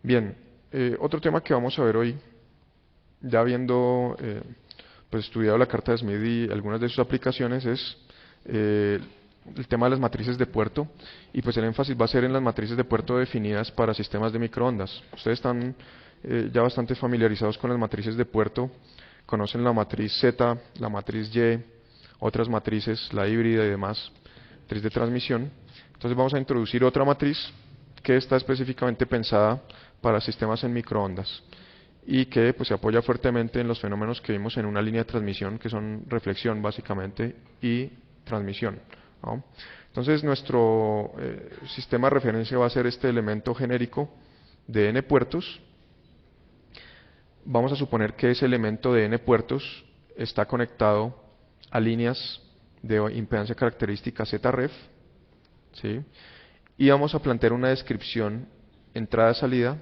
Bien, otro tema que vamos a ver hoy, ya habiendo pues estudiado la carta de Smith y algunas de sus aplicaciones, es eh, el tema de las matrices de puerto, y pues el énfasis va a ser en las matrices de puerto definidas para sistemas de microondas. Ustedes están ya bastante familiarizados con las matrices de puerto, conocen la matriz Z, la matriz Y, otras matrices, la híbrida y demás, matriz de transmisión. Entonces vamos a introducir otra matriz que está específicamente pensada para sistemas en microondas y que pues, se apoya fuertemente en los fenómenos que vimos en una línea de transmisión, que son reflexión básicamente y transmisión, ¿no? Entonces nuestro sistema de referencia va a ser este elemento genérico de n puertos. Vamos a suponer que ese elemento de n puertos está conectado a líneas de impedancia característica ZREF, ¿sí? Y vamos a plantear una descripción entrada-salida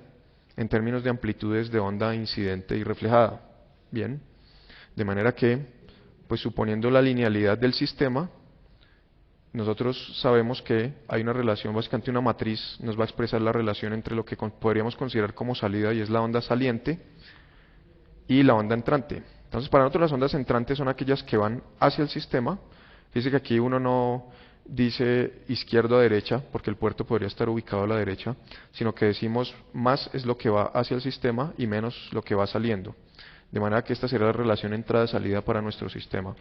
en términos de amplitudes de onda incidente y reflejada. Bien, de manera que, pues suponiendo la linealidad del sistema, nosotros sabemos que hay una relación, básicamente una matriz nos va a expresar la relación entre lo que podríamos considerar como salida, y es la onda saliente, y la onda entrante. Entonces, para nosotros las ondas entrantes son aquellas que van hacia el sistema. Fíjense que aquí uno no dice izquierda a derecha, porque el puerto podría estar ubicado a la derecha, sino que decimos más es lo que va hacia el sistema y menos lo que va saliendo. De manera que esta será la relación entrada-salida para nuestro sistema.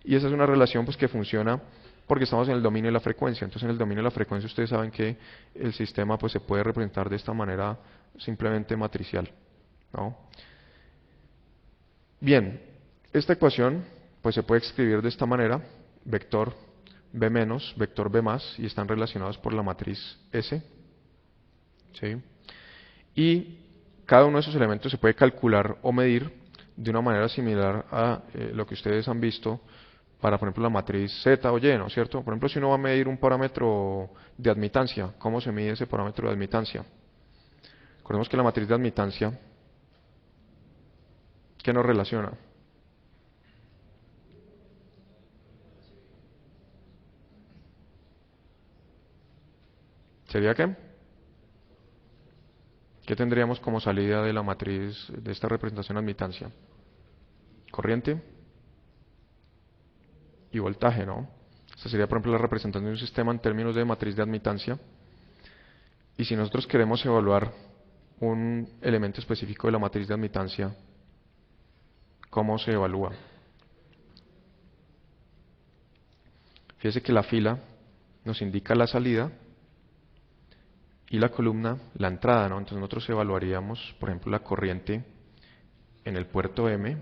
Y esa es una relación pues, que funciona porque estamos en el dominio de la frecuencia. Entonces, en el dominio de la frecuencia ustedes saben que el sistema pues, se puede representar de esta manera simplemente matricial, ¿no? Bien, esta ecuación pues se puede escribir de esta manera: vector b menos, vector b más, y están relacionados por la matriz S, ¿sí? Y cada uno de esos elementos se puede calcular o medir de una manera similar a lo que ustedes han visto para, por ejemplo, la matriz Z o Y, ¿no es cierto? Por ejemplo, si uno va a medir un parámetro de admitancia, ¿cómo se mide ese parámetro de admitancia? Recordemos que la matriz de admitancia, ¿qué nos relaciona? ¿Sería qué? ¿Qué tendríamos como salida de la matriz de esta representación de admitancia? Corriente y voltaje, ¿no? Esta sería, por ejemplo, la representación de un sistema en términos de matriz de admitancia. Y si nosotros queremos evaluar un elemento específico de la matriz de admitancia, ¿cómo se evalúa? Fíjese que la fila nos indica la salida y la columna la entrada, ¿no? Entonces nosotros evaluaríamos, por ejemplo, la corriente en el puerto M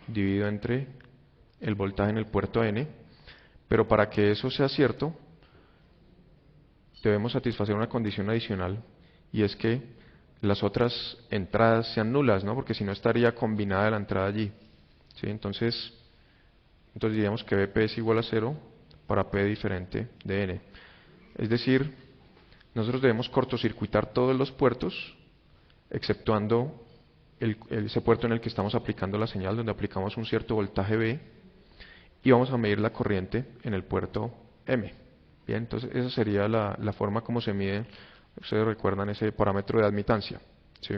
dividido entre el voltaje en el puerto N, pero para que eso sea cierto, debemos satisfacer una condición adicional, y es que las otras entradas sean nulas, ¿no? Porque si no estaría combinada la entrada allí, ¿sí? Entonces diríamos que Vp es igual a 0 para P diferente de N. Es decir, nosotros debemos cortocircuitar todos los puertos, exceptuando ese puerto en el que estamos aplicando la señal, donde aplicamos un cierto voltaje V, y vamos a medir la corriente en el puerto M. Bien, entonces esa sería la forma como se mide, ustedes recuerdan, ese parámetro de admitancia, ¿sí?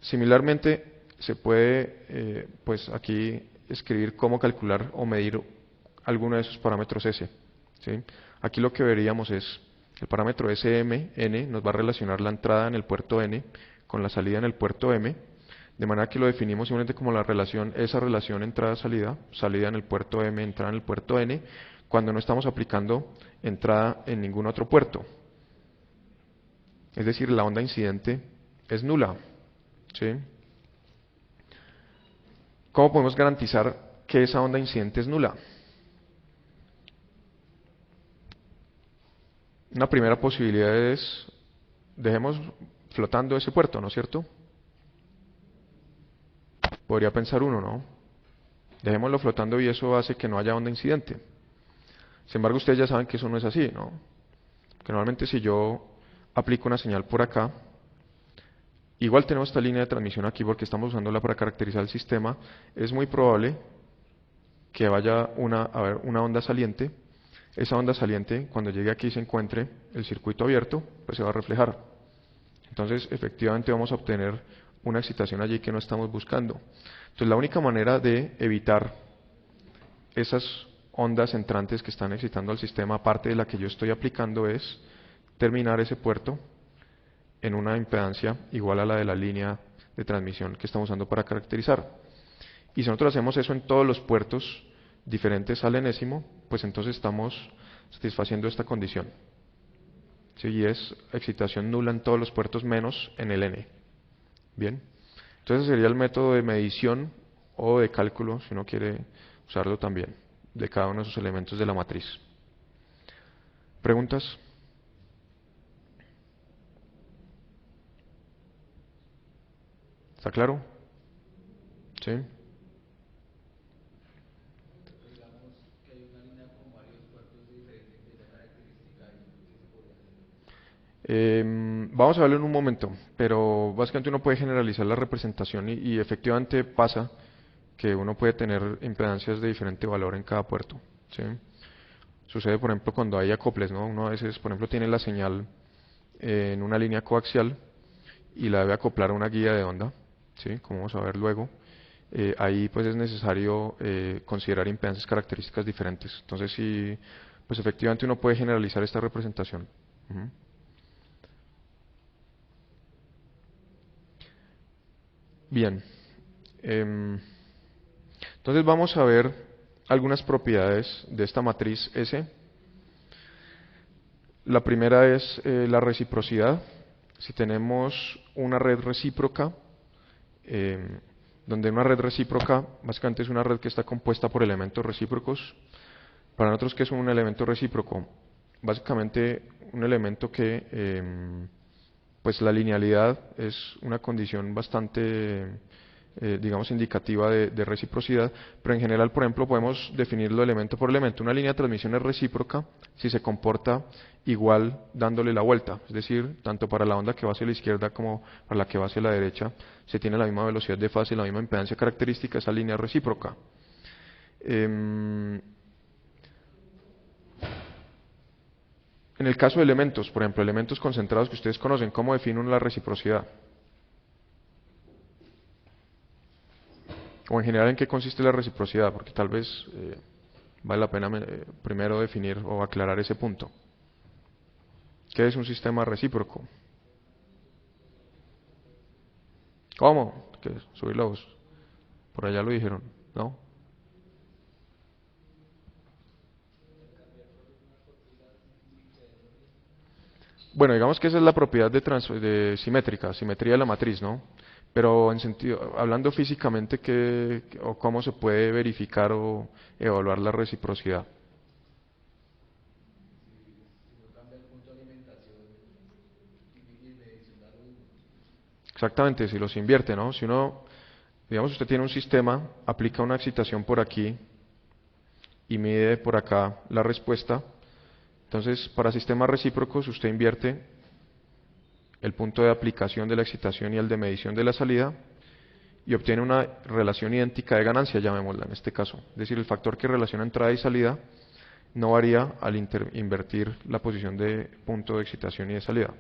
Similarmente, se puede pues aquí escribir cómo calcular o medir alguno de esos parámetros S, ¿sí? Aquí lo que veríamos es el parámetro SM, N, nos va a relacionar la entrada en el puerto N con la salida en el puerto M, de manera que lo definimos simplemente como la relación, esa relación entrada-salida, salida en el puerto M, entrada en el puerto N, cuando no estamos aplicando entrada en ningún otro puerto. Es decir, la onda incidente es nula, ¿sí? ¿Cómo podemos garantizar que esa onda incidente es nula? Una primera posibilidad es, dejemos flotando ese puerto, ¿no es cierto? Podría pensar uno, ¿no? Dejémoslo flotando y eso hace que no haya onda incidente. Sin embargo, ustedes ya saben que eso no es así, ¿no? Que normalmente si yo aplico una señal por acá, igual tenemos esta línea de transmisión aquí porque estamos usándola para caracterizar el sistema, es muy probable que vaya a haber una onda saliente. Esa onda saliente, cuando llegue aquí y se encuentre el circuito abierto, pues se va a reflejar. Entonces, efectivamente vamos a obtener una excitación allí que no estamos buscando. Entonces, la única manera de evitar esas ondas entrantes que están excitando al sistema, aparte de la que yo estoy aplicando, es terminar ese puerto en una impedancia igual a la de la línea de transmisión que estamos usando para caracterizar. Y si nosotros hacemos eso en todos los puertos diferentes al enésimo, pues entonces estamos satisfaciendo esta condición. ¿Sí? Y es excitación nula en todos los puertos menos en el n. Bien, entonces sería el método de medición o de cálculo, si uno quiere usarlo también, de cada uno de esos elementos de la matriz. ¿Preguntas? ¿Está claro? ¿Sí? Vamos a verlo en un momento, pero básicamente uno puede generalizar la representación y efectivamente pasa que uno puede tener impedancias de diferente valor en cada puerto. ¿Sí? Sucede, por ejemplo, cuando hay acoples, ¿no? Uno a veces, por ejemplo, tiene la señal en una línea coaxial y la debe acoplar a una guía de onda, ¿sí? Como vamos a ver luego. Ahí pues es necesario considerar impedancias características diferentes. Entonces sí, pues efectivamente uno puede generalizar esta representación. Ujú. Bien. Entonces vamos a ver algunas propiedades de esta matriz S. La primera es la reciprocidad. Si tenemos una red recíproca, donde una red recíproca básicamente es una red que está compuesta por elementos recíprocos. Para nosotros, ¿qué es un elemento recíproco? Básicamente un elemento que, pues la linealidad es una condición bastante, digamos, indicativa de reciprocidad, pero en general, por ejemplo, podemos definirlo elemento por elemento. Una línea de transmisión es recíproca si se comporta igual dándole la vuelta, es decir, tanto para la onda que va hacia la izquierda como para la que va hacia la derecha, se tiene la misma velocidad de fase y la misma impedancia característica, esa línea es recíproca. En el caso de elementos, por ejemplo, elementos concentrados que ustedes conocen, ¿cómo definen la reciprocidad? O en general, ¿en qué consiste la reciprocidad? Porque tal vez vale la pena primero definir o aclarar ese punto. ¿Qué es un sistema recíproco? ¿Cómo? ¿Qué es? Subir la voz. Por allá lo dijeron, ¿no? Bueno, digamos que esa es la propiedad de simétrica, simetría de la matriz, ¿no? Pero en sentido, hablando físicamente, o cómo se puede verificar o evaluar la reciprocidad. Exactamente, si los invierte, ¿no? Si uno, digamos, usted tiene un sistema, aplica una excitación por aquí y mide por acá la respuesta. Entonces, para sistemas recíprocos, usted invierte el punto de aplicación de la excitación y el de medición de la salida y obtiene una relación idéntica de ganancia, llamémosla en este caso. Es decir, el factor que relaciona entrada y salida no varía al invertir la posición de punto de excitación y de salida.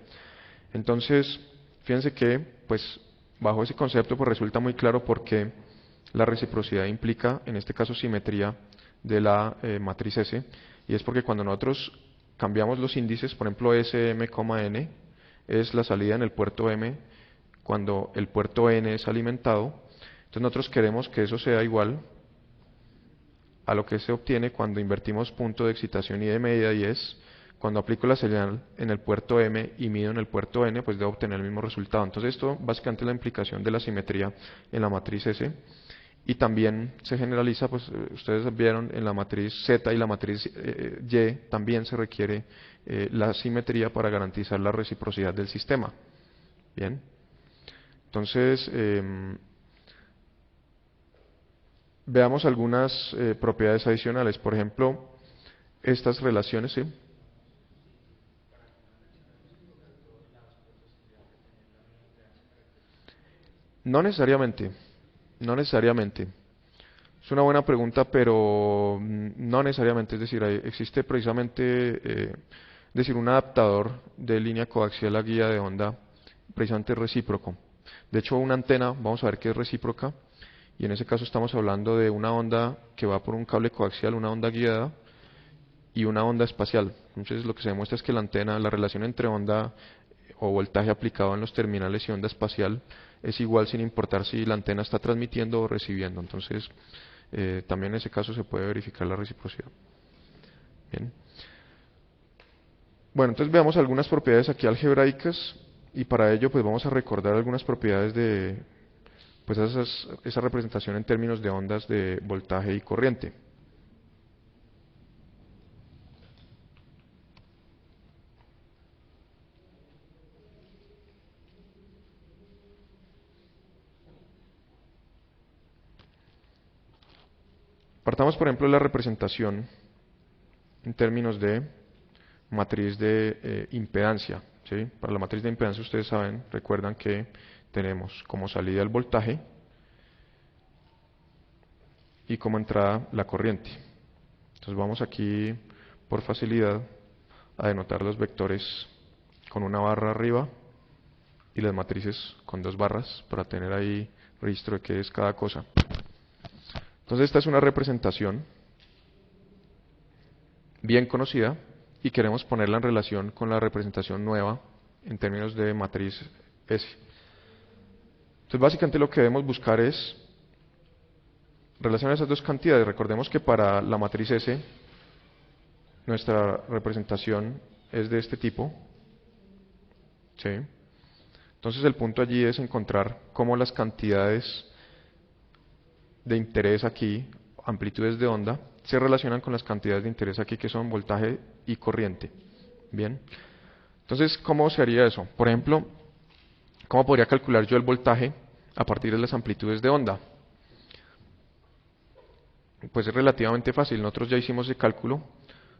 Entonces, fíjense que, pues, bajo ese concepto, pues resulta muy claro por qué la reciprocidad implica, en este caso, simetría de la matriz S, y es porque cuando nosotros cambiamos los índices, por ejemplo, SM, N, es la salida en el puerto M cuando el puerto N es alimentado, entonces nosotros queremos que eso sea igual a lo que se obtiene cuando invertimos punto de excitación y de medida, y es cuando aplico la señal en el puerto M y mido en el puerto N, pues debo obtener el mismo resultado. Entonces esto básicamente es la implicación de la simetría en la matriz S. Y también se generaliza, pues ustedes vieron en la matriz Z y la matriz Y, también se requiere la simetría para garantizar la reciprocidad del sistema. Bien, entonces veamos algunas propiedades adicionales. Por ejemplo, estas relaciones, ¿sí? No necesariamente, no necesariamente. Es una buena pregunta, pero no necesariamente. Es decir, existe precisamente, es decir, un adaptador de línea coaxial a guía de onda precisamente recíproco. De hecho, una antena, vamos a ver que es recíproca, y en ese caso estamos hablando de una onda que va por un cable coaxial, una onda guiada, y una onda espacial. Entonces lo que se demuestra es que la antena, la relación entre onda o voltaje aplicado en los terminales y onda espacial es igual sin importar si la antena está transmitiendo o recibiendo. Entonces también en ese caso se puede verificar la reciprocidad. Bien. Bueno, entonces veamos algunas propiedades aquí algebraicas y para ello pues vamos a recordar algunas propiedades de pues esa representación en términos de ondas de voltaje y corriente. Partamos por ejemplo de la representación en términos de matriz de impedancia. ¿Sí? Para la matriz de impedancia ustedes saben, recuerdan que tenemos como salida el voltaje y como entrada la corriente. Entonces vamos aquí por facilidad a denotar los vectores con una barra arriba y las matrices con dos barras para tener ahí registro de qué es cada cosa. Entonces esta es una representación bien conocida y queremos ponerla en relación con la representación nueva en términos de matriz S. Entonces básicamente lo que debemos buscar es relacionar esas dos cantidades. Recordemos que para la matriz S nuestra representación es de este tipo. ¿Sí? Entonces el punto allí es encontrar cómo las cantidades de interés aquí, amplitudes de onda, se relacionan con las cantidades de interés aquí que son voltaje y corriente. Bien. Entonces, ¿cómo se haría eso? Por ejemplo, ¿cómo podría calcular yo el voltaje a partir de las amplitudes de onda? Pues es relativamente fácil. Nosotros ya hicimos el cálculo.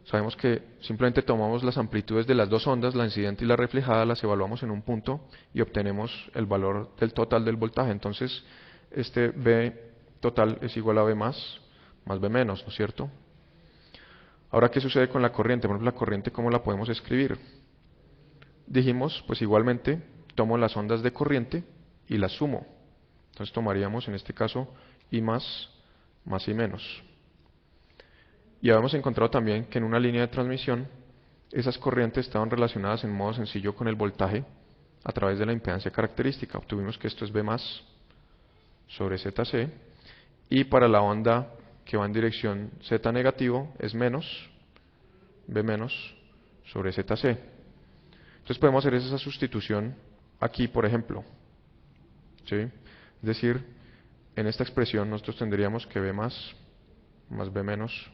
Sabemos que simplemente tomamos las amplitudes de las dos ondas, la incidente y la reflejada, las evaluamos en un punto y obtenemos el valor del total del voltaje. Entonces, este B total es igual a B más B menos, ¿no es cierto? Ahora, ¿qué sucede con la corriente? Por ejemplo, la corriente, ¿cómo la podemos escribir? Dijimos, pues igualmente, tomo las ondas de corriente y las sumo. Entonces tomaríamos en este caso I más I menos. Y habíamos encontrado también que en una línea de transmisión esas corrientes estaban relacionadas en modo sencillo con el voltaje a través de la impedancia característica. Obtuvimos que esto es B más sobre ZC y para la onda que va en dirección Z negativo es menos B menos sobre ZC. Entonces podemos hacer esa sustitución aquí, por ejemplo. ¿Sí? Es decir, en esta expresión nosotros tendríamos que B más B menos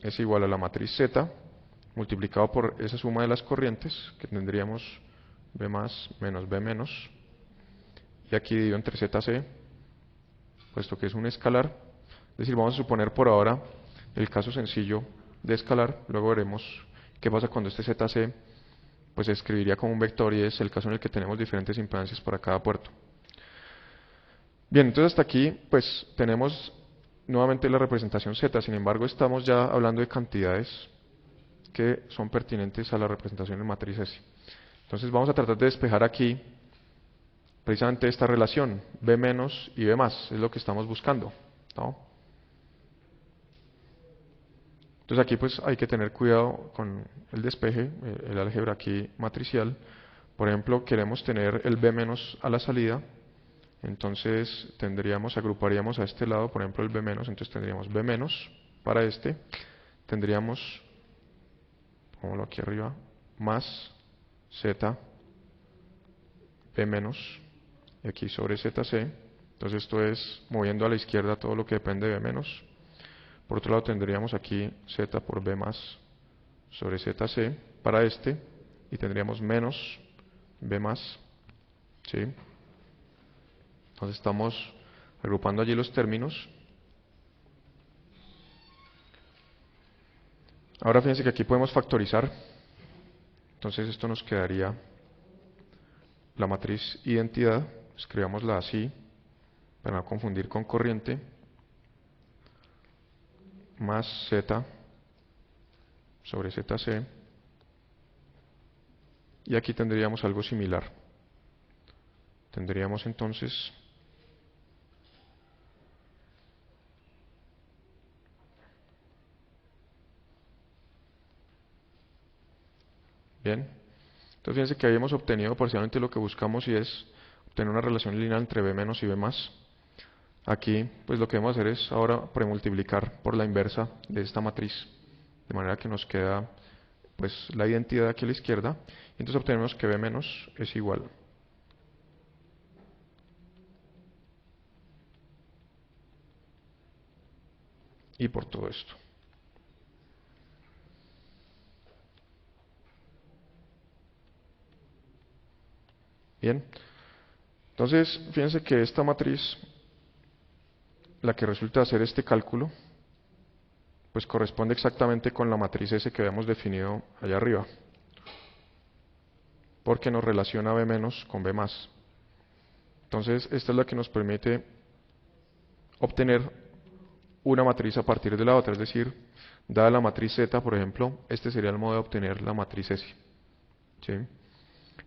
es igual a la matriz Z multiplicado por esa suma de las corrientes, que tendríamos B más menos B menos, y aquí dividido entre ZC, puesto que es un escalar. Es decir, vamos a suponer por ahora el caso sencillo de escalar, luego veremos qué pasa cuando este ZC pues se escribiría como un vector y es el caso en el que tenemos diferentes impedancias para cada puerto. Bien, entonces hasta aquí pues tenemos nuevamente la representación Z, sin embargo estamos ya hablando de cantidades que son pertinentes a la representación en matriz S. Entonces vamos a tratar de despejar aquí precisamente esta relación, B menos y B más, es lo que estamos buscando, ¿no? Entonces aquí pues hay que tener cuidado con el despeje, el álgebra aquí matricial. Por ejemplo, queremos tener el B menos a la salida, entonces agruparíamos a este lado, por ejemplo el B menos, entonces tendríamos B menos para este, tendríamos, pongámoslo aquí arriba, más Z B menos, y aquí sobre ZC, entonces esto es moviendo a la izquierda todo lo que depende de B menos. Por otro lado tendríamos aquí Z por B más sobre ZC para este, y tendríamos menos B más, ¿sí? Entonces estamos agrupando allí los términos. Ahora fíjense que aquí podemos factorizar. Entonces esto nos quedaría la matriz identidad, escribámosla así para no confundir con corriente, más Z sobre ZC y aquí tendríamos algo similar. Tendríamos entonces bien. Entonces fíjense que habíamos obtenido parcialmente lo que buscamos y es obtener una relación lineal entre b menos y b más. Aquí pues lo que vamos a hacer es ahora premultiplicar por la inversa de esta matriz, de manera que nos queda pues la identidad aquí a la izquierda, y entonces obtenemos que b menos es igual y por todo esto. Bien, entonces fíjense que esta matriz, la que resulta hacer este cálculo, pues corresponde exactamente con la matriz S que habíamos definido allá arriba, porque nos relaciona B menos con B más. Entonces esta es la que nos permite obtener una matriz a partir de la otra, es decir, dada la matriz Z, por ejemplo, este sería el modo de obtener la matriz S. ¿Sí?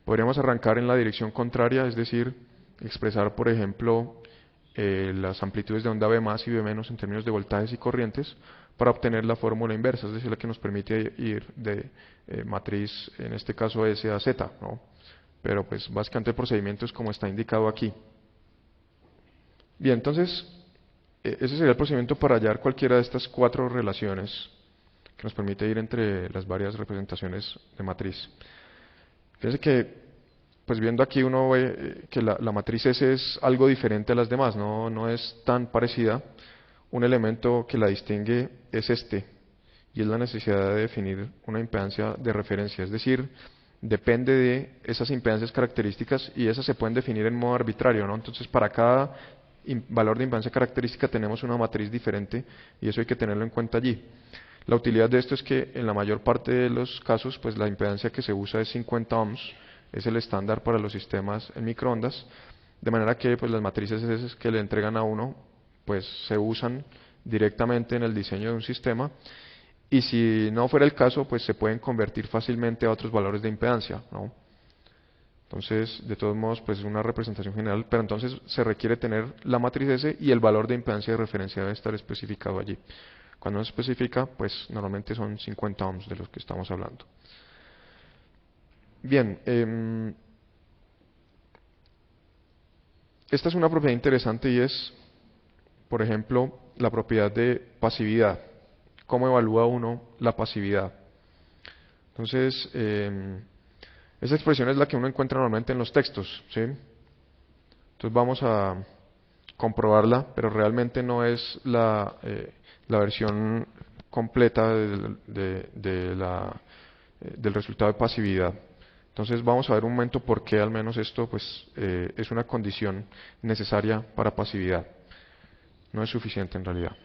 Podríamos arrancar en la dirección contraria, es decir, expresar, por ejemplo, las amplitudes de onda B más y B menos en términos de voltajes y corrientes para obtener la fórmula inversa, es decir, la que nos permite ir de matriz, en este caso S a Z, ¿no? Pero pues básicamente el procedimiento es como está indicado aquí. Bien, entonces, ese sería el procedimiento para hallar cualquiera de estas cuatro relaciones que nos permite ir entre las varias representaciones de matriz. Fíjense que, pues viendo aquí uno ve que la matriz S es algo diferente a las demás, no es tan parecida. Un elemento que la distingue es este, y es la necesidad de definir una impedancia de referencia, es decir, depende de esas impedancias características y esas se pueden definir en modo arbitrario, ¿no? Entonces para cada valor de impedancia característica tenemos una matriz diferente y eso hay que tenerlo en cuenta allí. La utilidad de esto es que en la mayor parte de los casos, pues la impedancia que se usa es 50 ohms, es el estándar para los sistemas en microondas, de manera que pues las matrices esas que le entregan a uno, pues se usan directamente en el diseño de un sistema, y si no fuera el caso, pues se pueden convertir fácilmente a otros valores de impedancia, ¿no? Entonces, de todos modos, pues es una representación general, pero entonces se requiere tener la matriz S y el valor de impedancia de referencia debe estar especificado allí. Cuando no se especifica, pues normalmente son 50 ohms de los que estamos hablando. Bien, esta es una propiedad interesante y es, por ejemplo, la propiedad de pasividad. ¿Cómo evalúa uno la pasividad? Entonces, esa expresión es la que uno encuentra normalmente en los textos, ¿sí? Entonces vamos a comprobarla, pero realmente no es la versión completa del resultado de pasividad. Entonces vamos a ver un momento por qué al menos esto pues, es una condición necesaria para pasividad. No es suficiente en realidad.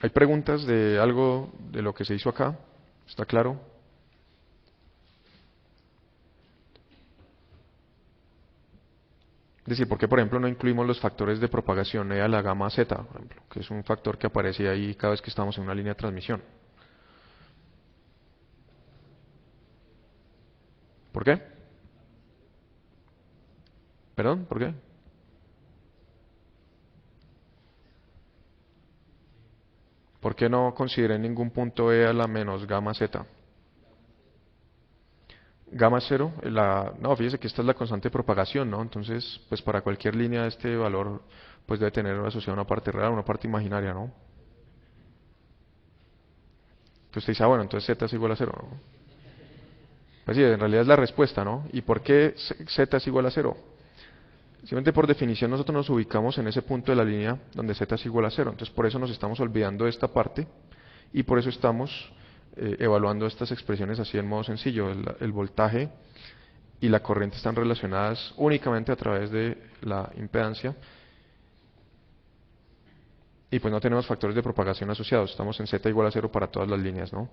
¿Hay preguntas de algo de lo que se hizo acá? ¿Está claro? Es decir, ¿por qué, por ejemplo, no incluimos los factores de propagación a la gamma Z, por ejemplo, que es un factor que aparece ahí cada vez que estamos en una línea de transmisión? ¿Por qué? ¿Perdón? ¿Por qué? ¿Por qué no consideré en ningún punto E a la menos gamma Z? Gamma 0, no, fíjese que esta es la constante de propagación, ¿no? Entonces, pues para cualquier línea este valor pues debe tener asociada una parte real, una parte imaginaria, ¿no? Pues usted dice, bueno, entonces Z es igual a 0, ¿no? Pues sí, en realidad es la respuesta, ¿no? ¿Y por qué Z es igual a 0? Simplemente por definición nosotros nos ubicamos en ese punto de la línea donde Z es igual a 0. Entonces por eso nos estamos olvidando de esta parte y por eso estamos evaluando estas expresiones así en modo sencillo. El voltaje y la corriente están relacionadas únicamente a través de la impedancia y pues no tenemos factores de propagación asociados. Estamos en Z igual a 0 para todas las líneas, ¿no?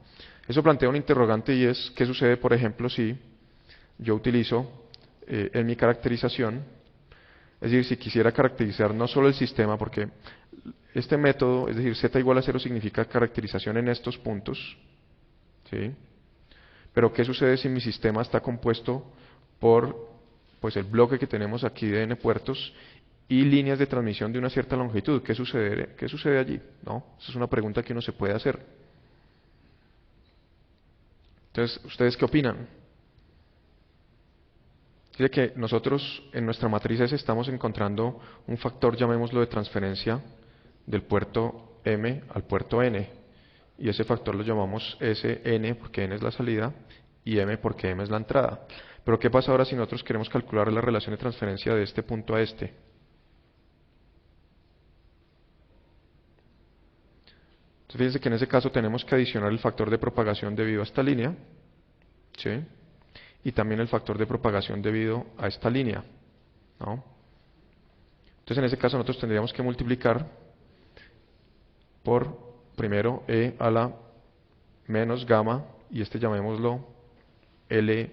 Eso plantea un interrogante y es ¿qué sucede, por ejemplo, si yo utilizo en mi caracterización? Es decir, si quisiera caracterizar no solo el sistema, porque este método, es decir, z igual a 0 significa caracterización en estos puntos, ¿sí? Pero ¿qué sucede si mi sistema está compuesto por pues, el bloque que tenemos aquí de n puertos y líneas de transmisión de una cierta longitud? ¿Qué sucede allí? ¿No? Esa es una pregunta que uno se puede hacer. Entonces, ¿ustedes qué opinan? Dice que nosotros en nuestra matriz S estamos encontrando un factor, llamémoslo de transferencia, del puerto M al puerto N. Y ese factor lo llamamos Sn porque N es la salida y M porque M es la entrada. Pero ¿qué pasa ahora si nosotros queremos calcular la relación de transferencia de este punto a este? Entonces fíjense que en ese caso tenemos que adicionar el factor de propagación debido a esta línea, ¿sí? Y también el factor de propagación debido a esta línea, ¿no? Entonces en ese caso nosotros tendríamos que multiplicar por primero e a la menos gamma, y este llamémoslo L,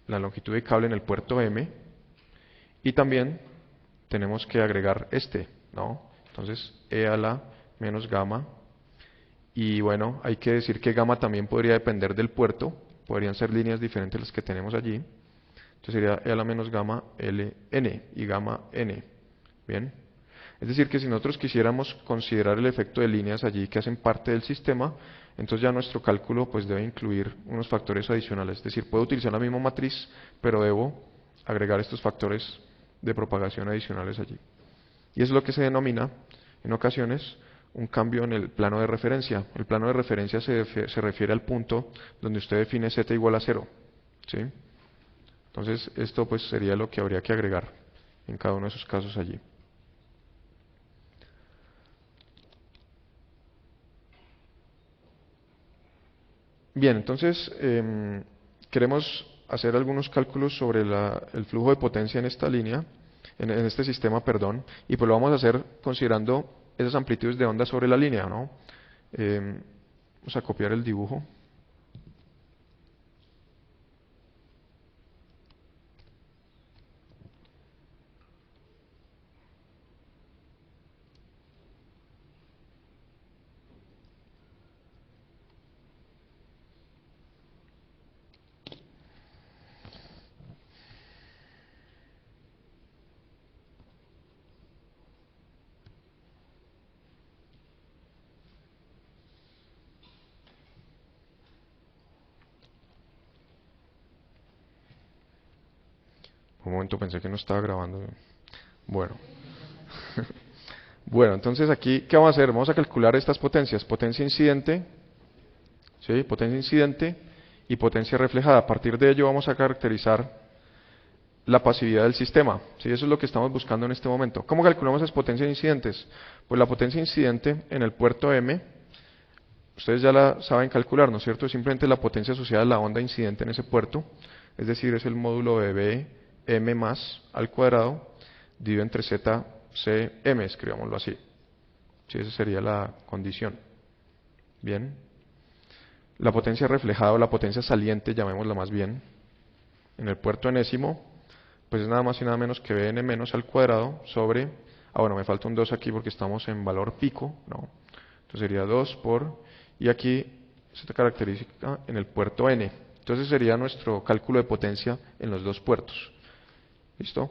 la longitud de cable en el puerto M, y también tenemos que agregar este, ¿no? Entonces e a la menos gamma, y bueno, hay que decir que gamma también podría depender del puerto, podrían ser líneas diferentes las que tenemos allí. Entonces sería e a la menos gamma Ln y gamma n. Bien. Es decir, que si nosotros quisiéramos considerar el efecto de líneas allí que hacen parte del sistema, entonces ya nuestro cálculo pues debe incluir unos factores adicionales. Es decir, puedo utilizar la misma matriz, pero debo agregar estos factores de propagación adicionales allí. Y eso es lo que se denomina, en ocasiones, un cambio en el plano de referencia. El plano de referencia se refiere al punto donde usted define z igual a 0. ¿Sí? Entonces, esto pues sería lo que habría que agregar en cada uno de esos casos allí. Bien, entonces queremos hacer algunos cálculos sobre el flujo de potencia en esta línea, en este sistema, perdón, y pues lo vamos a hacer considerando esas amplitudes de onda sobre la línea, ¿no? Vamos a copiar el dibujo. Por un momento pensé que no estaba grabando. Bueno. Bueno, entonces aquí, ¿qué vamos a hacer? Vamos a calcular estas potencias. Potencia incidente, ¿sí? Potencia incidente y potencia reflejada. A partir de ello vamos a caracterizar la pasividad del sistema. ¿Sí? Eso es lo que estamos buscando en este momento. ¿Cómo calculamos las potencias incidentes? Pues la potencia incidente en el puerto M, ustedes ya la saben calcular, ¿no es cierto? Es simplemente la potencia asociada a la onda incidente en ese puerto, es decir, es el módulo de B M más al cuadrado dividido entre Z C M, escribámoslo así. Sí, esa sería la condición. Bien. La potencia reflejada o la potencia saliente, llamémosla más bien, en el puerto enésimo, pues es nada más y nada menos que Bn menos al cuadrado sobre, bueno, me falta un 2 aquí porque estamos en valor pico, no, entonces sería 2 por, y aquí esta característica en el puerto N, entonces sería nuestro cálculo de potencia en los dos puertos. ¿Listo?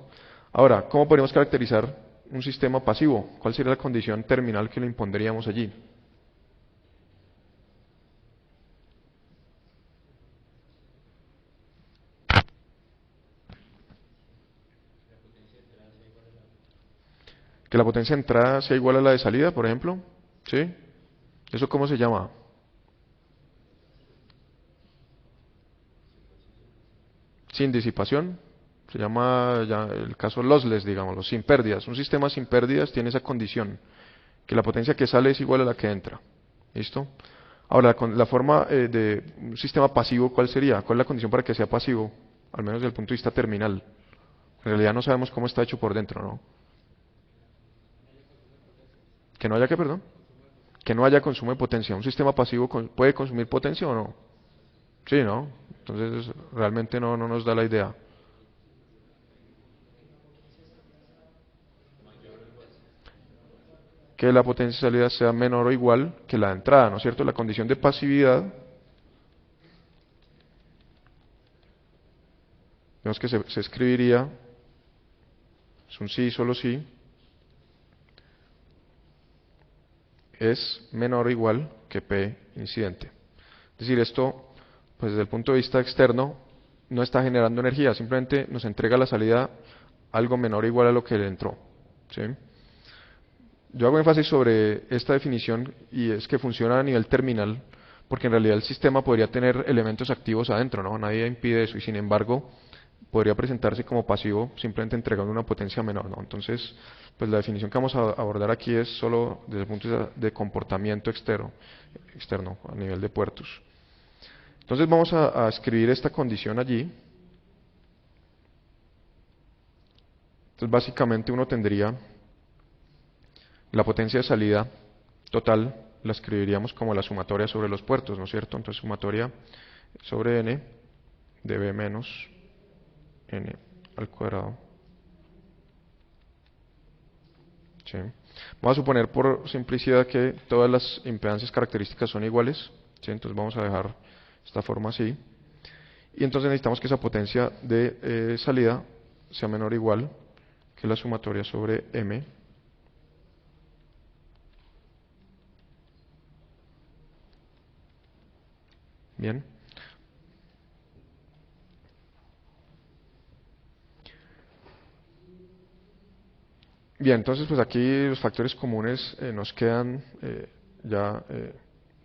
Ahora, ¿cómo podríamos caracterizar un sistema pasivo? ¿Cuál sería la condición terminal que le impondríamos allí? Que la potencia de entrada sea igual a la de salida, por ejemplo. ¿Sí? ¿Eso cómo se llama? Sin disipación. Se llama ya el caso lossless, digámoslo, sin pérdidas. Un sistema sin pérdidas tiene esa condición, que la potencia que sale es igual a la que entra. ¿Listo? Ahora, la forma de un sistema pasivo, ¿cuál sería? ¿Cuál es la condición para que sea pasivo? Al menos desde el punto de vista terminal. En realidad no sabemos cómo está hecho por dentro, ¿no? Que no haya que, perdón. Que no haya consumo de potencia. ¿Un sistema pasivo puede consumir potencia o no? Sí, ¿no? Entonces realmente no nos da la idea. que la potencia de salida sea menor o igual que la de entrada, ¿no es cierto? La condición de pasividad, vemos que se escribiría, es un sí, solo sí, es menor o igual que P incidente. Es decir, esto, pues desde el punto de vista externo, no está generando energía, simplemente nos entrega la salida algo menor o igual a lo que le entró. ¿Sí? Yo hago énfasis sobre esta definición y es que funciona a nivel terminal, porque en realidad el sistema podría tener elementos activos adentro, ¿no? Nadie impide eso y sin embargo podría presentarse como pasivo simplemente entregando una potencia menor, ¿no? Entonces, pues la definición que vamos a abordar aquí es solo desde el punto de vista de comportamiento externo a nivel de puertos. Entonces vamos a escribir esta condición allí. Entonces básicamente uno tendría la potencia de salida total, la escribiríamos como la sumatoria sobre los puertos, ¿no es cierto? Entonces sumatoria sobre n de b menos n al cuadrado. ¿Sí? Vamos a suponer por simplicidad que todas las impedancias características son iguales. ¿Sí? Entonces vamos a dejar esta forma así. Y entonces necesitamos que esa potencia de salida sea menor o igual que la sumatoria sobre m. Bien. Bien, entonces pues aquí los factores comunes nos quedan, ya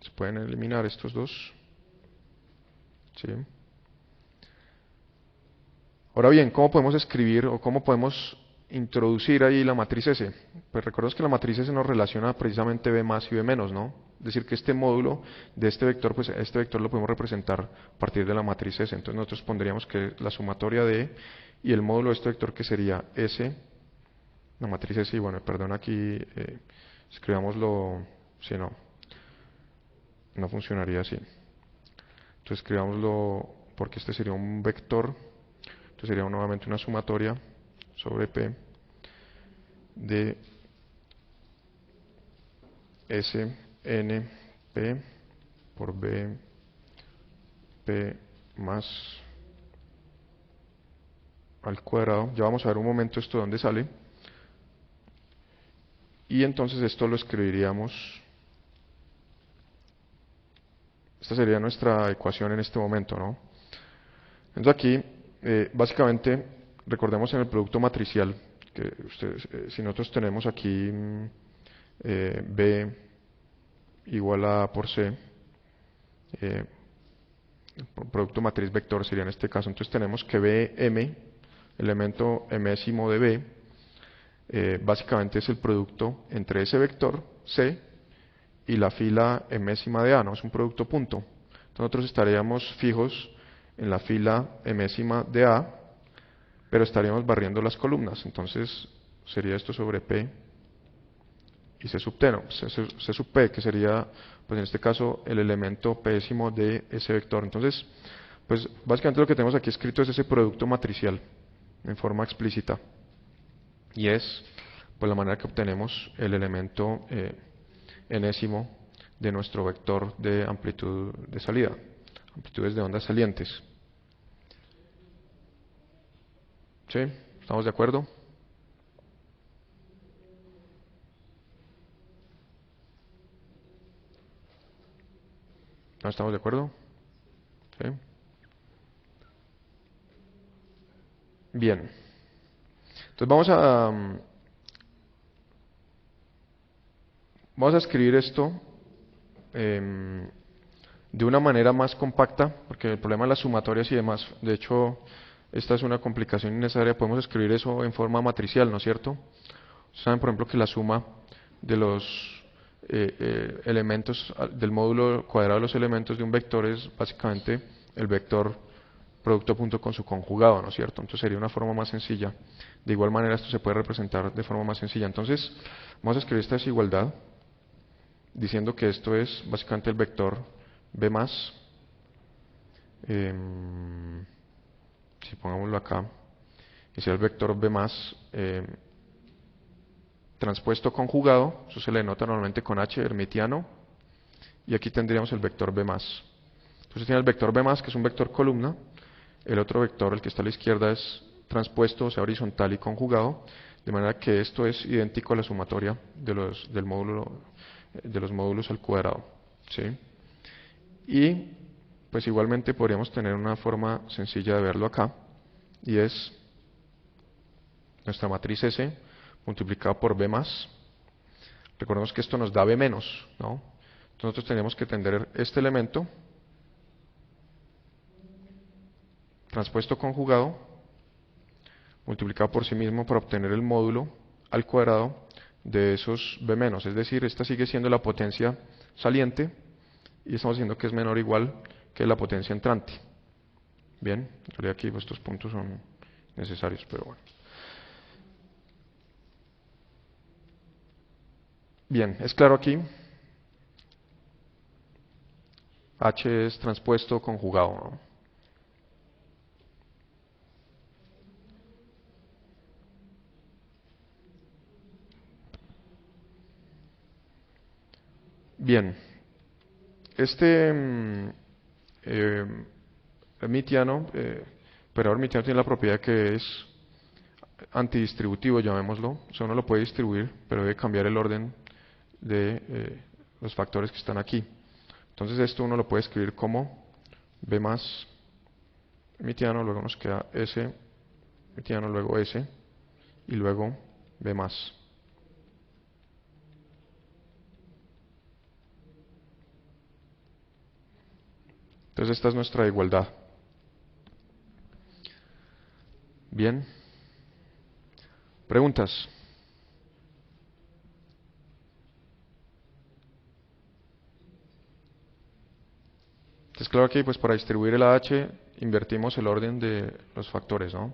se pueden eliminar estos dos. ¿Sí? Ahora bien, ¿cómo podemos escribir o cómo podemos introducir ahí la matriz S? Pues recordemos que la matriz S nos relaciona precisamente B más y B menos, ¿no? Es decir, que este módulo de este vector, pues este vector lo podemos representar a partir de la matriz S. Entonces nosotros pondríamos que la sumatoria de y el módulo de este vector que sería S, la matriz S, y bueno, perdón, aquí escribámoslo, si no, no funcionaría así. Entonces escribámoslo porque este sería un vector. Entonces sería nuevamente una sumatoria sobre P de S N P por B P más al cuadrado. Ya vamos a ver un momento esto de dónde sale. Y entonces esto lo escribiríamos. Esta sería nuestra ecuación en este momento, ¿no? Entonces aquí, básicamente, recordemos en el producto matricial, que ustedes, si nosotros tenemos aquí B igual a A por C, el producto matriz vector sería en este caso, entonces tenemos que Bm, elemento mésimo de B, básicamente es el producto entre ese vector C y la fila mésima de A, ¿no? Es un producto punto. Entonces nosotros estaríamos fijos en la fila mésima de A, pero estaríamos barriendo las columnas. Entonces sería esto sobre P y C sub T, no, C sub P, que sería, pues en este caso, el elemento pésimo de ese vector. Entonces, pues básicamente lo que tenemos aquí escrito es ese producto matricial en forma explícita. Y es, pues la manera que obtenemos el elemento enésimo de nuestro vector de amplitud de salida, amplitudes de ondas salientes. ¿Sí? ¿Estamos de acuerdo? ¿No estamos de acuerdo? ¿Sí? Bien. Entonces vamos a escribir esto de una manera más compacta, porque el problema de las sumatorias y demás, de hecho, esta es una complicación innecesaria, podemos escribir eso en forma matricial, ¿no es cierto? Saben, por ejemplo, que la suma de los elementos del módulo cuadrado de los elementos de un vector es básicamente el vector producto punto con su conjugado, ¿no es cierto? Entonces sería una forma más sencilla. De igual manera esto se puede representar de forma más sencilla. Entonces vamos a escribir esta desigualdad diciendo que esto es básicamente el vector B más, si pongámoslo acá, y será el vector B más transpuesto conjugado, eso se le denota normalmente con H, hermitiano, y aquí tendríamos el vector B+. Entonces tiene el vector B+, que es un vector columna, el otro vector, el que está a la izquierda, es transpuesto, o sea, horizontal y conjugado, de manera que esto es idéntico a la sumatoria de los módulos al cuadrado, ¿sí? Y pues igualmente podríamos tener una forma sencilla de verlo acá, y es nuestra matriz S multiplicada por B+. Recordemos que esto nos da B-, ¿no? Entonces nosotros tenemos que tener este elemento transpuesto conjugado multiplicado por sí mismo para obtener el módulo al cuadrado de esos B-, es decir, esta sigue siendo la potencia saliente y estamos diciendo que es menor o igual que la potencia entrante. Bien, en realidad aquí pues, estos puntos son necesarios, pero bueno. Bien, es claro aquí. H es transpuesto conjugado, ¿no? Bien, este hermitiano, operador hermitiano tiene la propiedad que es antidistributivo, llamémoslo. O sea, uno lo puede distribuir, pero debe cambiar el orden de los factores que están aquí. Entonces esto uno lo puede escribir como B más hermitiano, luego nos queda S hermitiano, luego S, y luego B más. Entonces esta es nuestra igualdad. Bien. ¿Preguntas? Entonces claro que pues para distribuir el AH invertimos el orden de los factores, ¿no?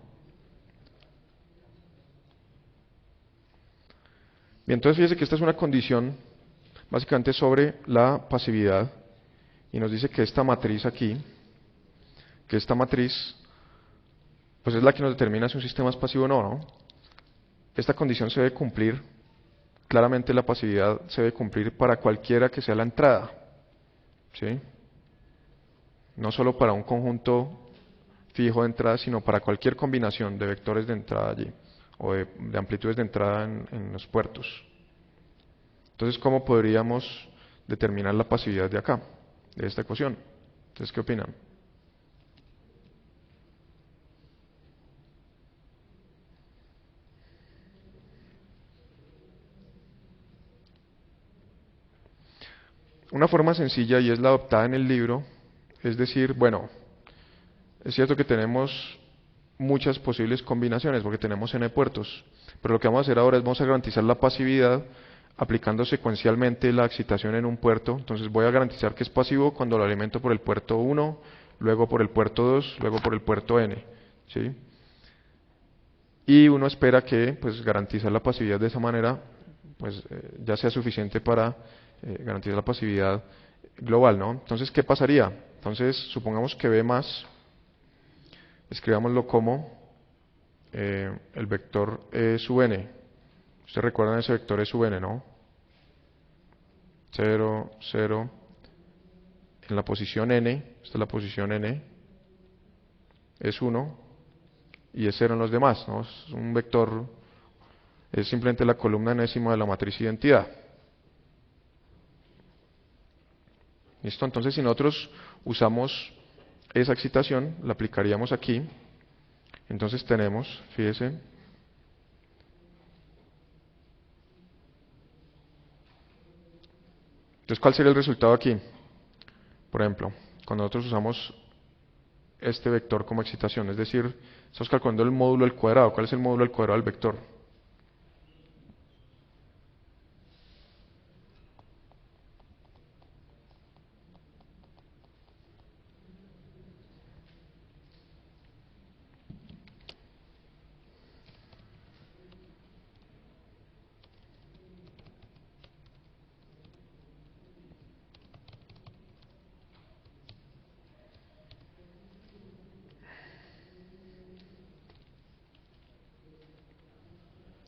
Bien, entonces fíjese que esta es una condición básicamente sobre la pasividad y nos dice que esta matriz aquí, que esta matriz pues es la que nos determina si un sistema es pasivo o no, ¿no? Esta condición se debe cumplir, claramente la pasividad se debe cumplir para cualquiera que sea la entrada, ¿sí? No solo para un conjunto fijo de entrada, sino para cualquier combinación de vectores de entrada allí, o de amplitudes de entrada en los puertos. Entonces, ¿cómo podríamos determinar la pasividad de acá, de esta ecuación? Entonces, ¿qué opinan? Una forma sencilla, y es la adoptada en el libro, es decir, bueno, es cierto que tenemos muchas posibles combinaciones, porque tenemos n puertos, pero lo que vamos a hacer ahora es vamos a garantizar la pasividad aplicando secuencialmente la excitación en un puerto. Entonces voy a garantizar que es pasivo cuando lo alimento por el puerto 1, luego por el puerto 2, luego por el puerto n, ¿sí? Y uno espera que pues garantizar la pasividad de esa manera pues ya sea suficiente para garantizar la pasividad global, ¿no? Entonces, ¿qué pasaría? Entonces, supongamos que B más, escribámoslo como el vector E sub n. Ustedes recuerdan ese vector E sub n, ¿no? 0, 0, en la posición n, esta es la posición n, es 1 y es 0 en los demás, ¿no? Es un vector, es simplemente la columna enésima de la matriz identidad. ¿Listo? Entonces, si nosotros usamos esa excitación, la aplicaríamos aquí. Entonces tenemos, fíjese, entonces, ¿cuál sería el resultado aquí? Por ejemplo, cuando nosotros usamos este vector como excitación, es decir, estamos calculando el módulo al cuadrado. ¿Cuál es el módulo al cuadrado del vector?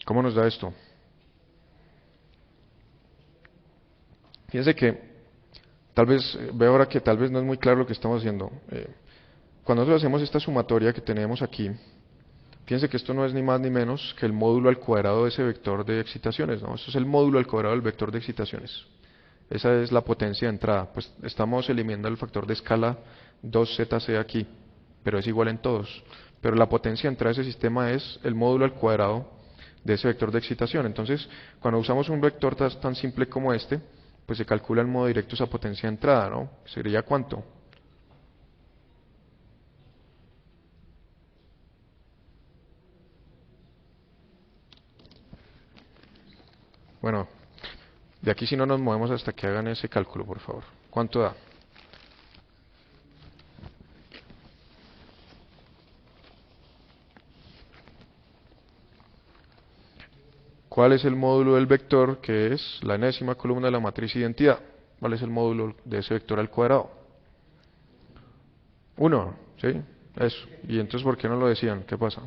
¿Cómo nos da esto? Fíjense que tal vez, veo ahora que tal vez no es muy claro lo que estamos haciendo. Cuando nosotros hacemos esta sumatoria que tenemos aquí, fíjense que esto no es ni más ni menos que el módulo al cuadrado de ese vector de excitaciones, ¿no? Esto es el módulo al cuadrado del vector de excitaciones. Esa es la potencia de entrada. Pues estamos eliminando el factor de escala 2zc aquí, pero es igual en todos. Pero la potencia de entrada de ese sistema es el módulo al cuadrado de ese vector de excitación. Entonces, cuando usamos un vector tan simple como este, pues se calcula en modo directo esa potencia de entrada, ¿no? ¿Sería cuánto? Bueno, de aquí si no nos movemos hasta que hagan ese cálculo, por favor. ¿Cuánto da? ¿Cuál es el módulo del vector que es la enésima columna de la matriz identidad? ¿Cuál es el módulo de ese vector al cuadrado? 1, ¿sí? Eso. ¿Y entonces por qué no lo decían? ¿Qué pasa?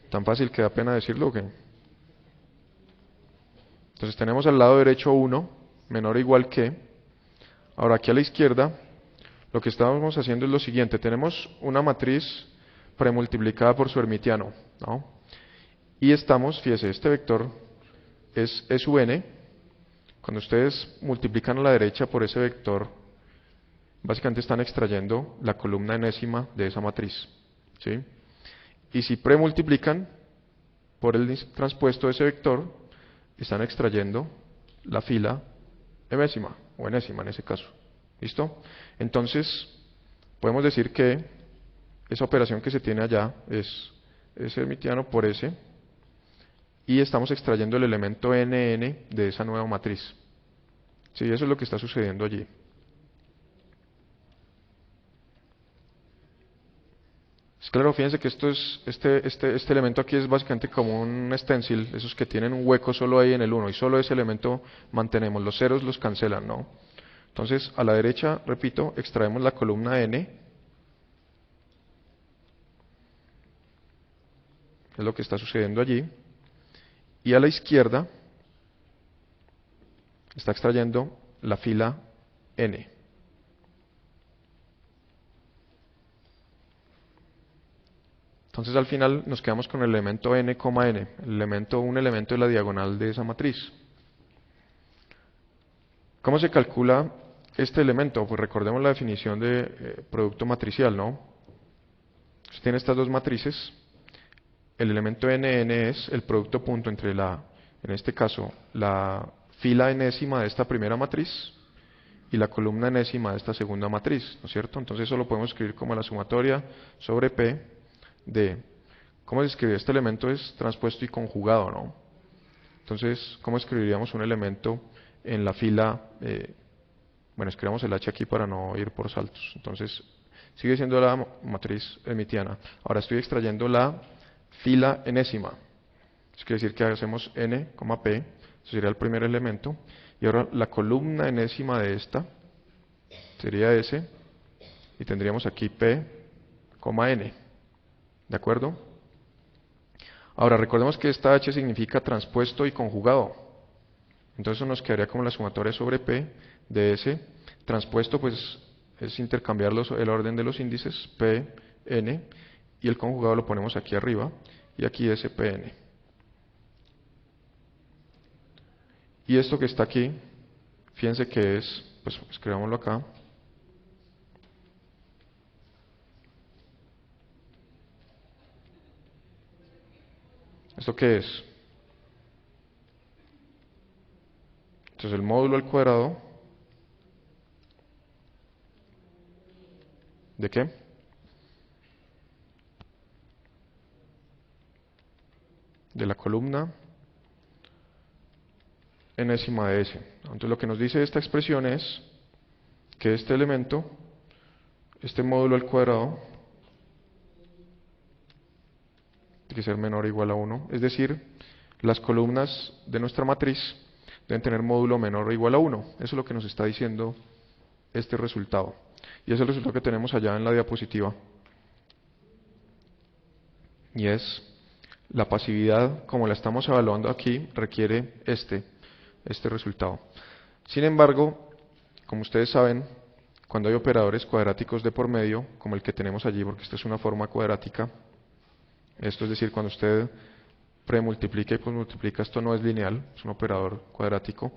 ¿Tan fácil que da pena decirlo o qué? Entonces tenemos al lado derecho 1, menor o igual que. Ahora aquí a la izquierda, lo que estábamos haciendo es lo siguiente. Tenemos una matriz premultiplicada por su hermitiano, ¿no? Y estamos, fíjese, este vector es SUN. Cuando ustedes multiplican a la derecha por ese vector, básicamente están extrayendo la columna enésima de esa matriz, ¿sí? Y si premultiplican por el transpuesto de ese vector, están extrayendo la fila emésima o enésima en ese caso. ¿Listo? Entonces, podemos decir que esa operación que se tiene allá es S hermitiano por S y estamos extrayendo el elemento NN de esa nueva matriz. Sí, eso es lo que está sucediendo allí. Es claro, fíjense que esto es, este elemento aquí es básicamente como un stencil, esos que tienen un hueco solo ahí en el 1 y solo ese elemento mantenemos, los ceros los cancelan, ¿no? Entonces, a la derecha, repito, extraemos la columna N, es lo que está sucediendo allí, y a la izquierda está extrayendo la fila N. Entonces al final nos quedamos con el elemento n, n, un elemento de la diagonal de esa matriz. ¿Cómo se calcula este elemento? Pues recordemos la definición de producto matricial, ¿no? Usted tiene estas dos matrices. El elemento nn es el producto punto entre en este caso, la fila enésima de esta primera matriz y la columna enésima de esta segunda matriz, ¿no es cierto? Entonces eso lo podemos escribir como la sumatoria sobre P de, ¿cómo se escribe? Este elemento es transpuesto y conjugado, ¿no? Entonces, ¿cómo escribiríamos un elemento en la fila? Bueno, escribamos el H aquí para no ir por saltos. Entonces, sigue siendo la matriz hermitiana. Ahora estoy extrayendo la fila enésima. Eso quiere decir que hacemos n, p, eso sería el primer elemento. Y ahora la columna enésima de esta sería S, y tendríamos aquí p, n. ¿De acuerdo? Ahora, recordemos que esta H significa transpuesto y conjugado. Entonces eso nos quedaría como la sumatoria sobre P de S. Transpuesto pues es intercambiar el orden de los índices, P, N, y el conjugado lo ponemos aquí arriba, y aquí S, P, N. Y esto que está aquí, fíjense que es, pues escribámoslo acá, ¿esto qué es? Entonces el módulo al cuadrado, ¿de qué? De la columna enésima de S. Entonces lo que nos dice esta expresión es que este elemento, este módulo al cuadrado, tiene que ser menor o igual a 1. Es decir, las columnas de nuestra matriz deben tener módulo menor o igual a 1. Eso es lo que nos está diciendo este resultado. Y ese es el resultado que tenemos allá en la diapositiva. Y es la pasividad, como la estamos evaluando aquí, requiere este resultado. Sin embargo, como ustedes saben, cuando hay operadores cuadráticos de por medio, como el que tenemos allí, porque esta es una forma cuadrática, esto es decir, cuando usted premultiplica y posmultiplica, esto no es lineal, es un operador cuadrático.